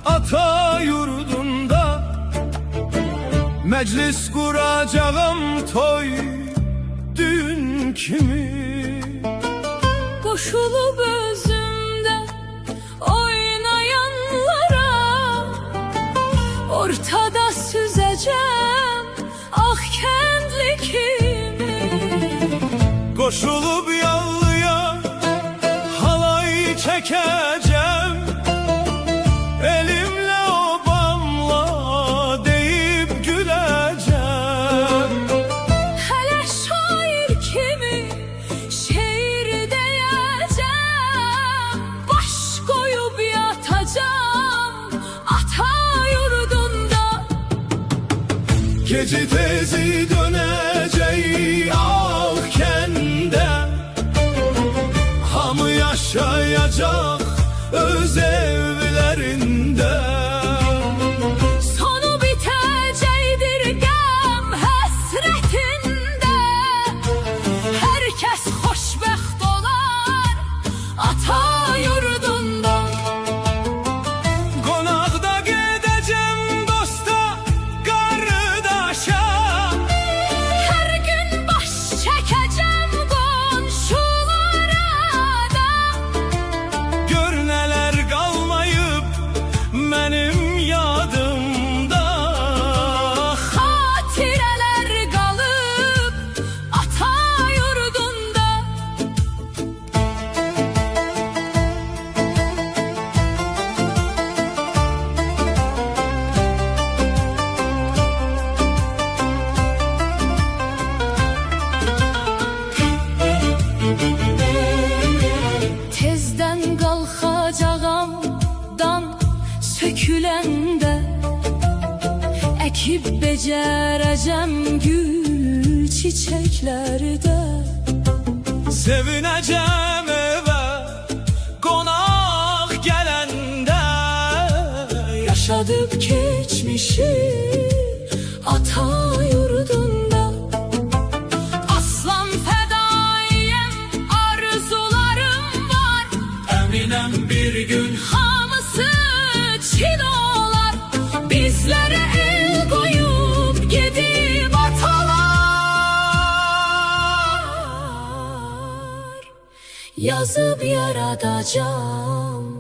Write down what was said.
ata yurdunda, meclis kuracağım toy düğün kimi. Koşulup özümde oynayanlara ortada süzeceğim ah kendli kimi. Koşulup yallıya halay çekeceğim, elimle obamla deyip güleceğim. Hele şair kimi şiir diyeceğim, baş koyup yatacağım ata yurdunda. Gece tezi döneceği ah kende, hamı yaşayacak öz evlerinde. Sonu bitecekdir gam hasretinde, herkes hoşbext olar ata yurdunda. Konakta gideceğim dosta, kardeşa, Her gün baş çekeceğim komşulara da. gör neler kalmayıp benim yadımda. Hatireler kalıp ata yurdunda. Tezden kalkacağım dan sökülende, ekip becereceğim gül çiçeklerde. Sevineceğim eve konak gelende, Yaşadık geçmişi ata yurdunda. Aslan fedaiyem, arzularım var, eminem bir gün hamısı çin olar. Bizlere el koyup gidip atalar, yazıp yaratacağım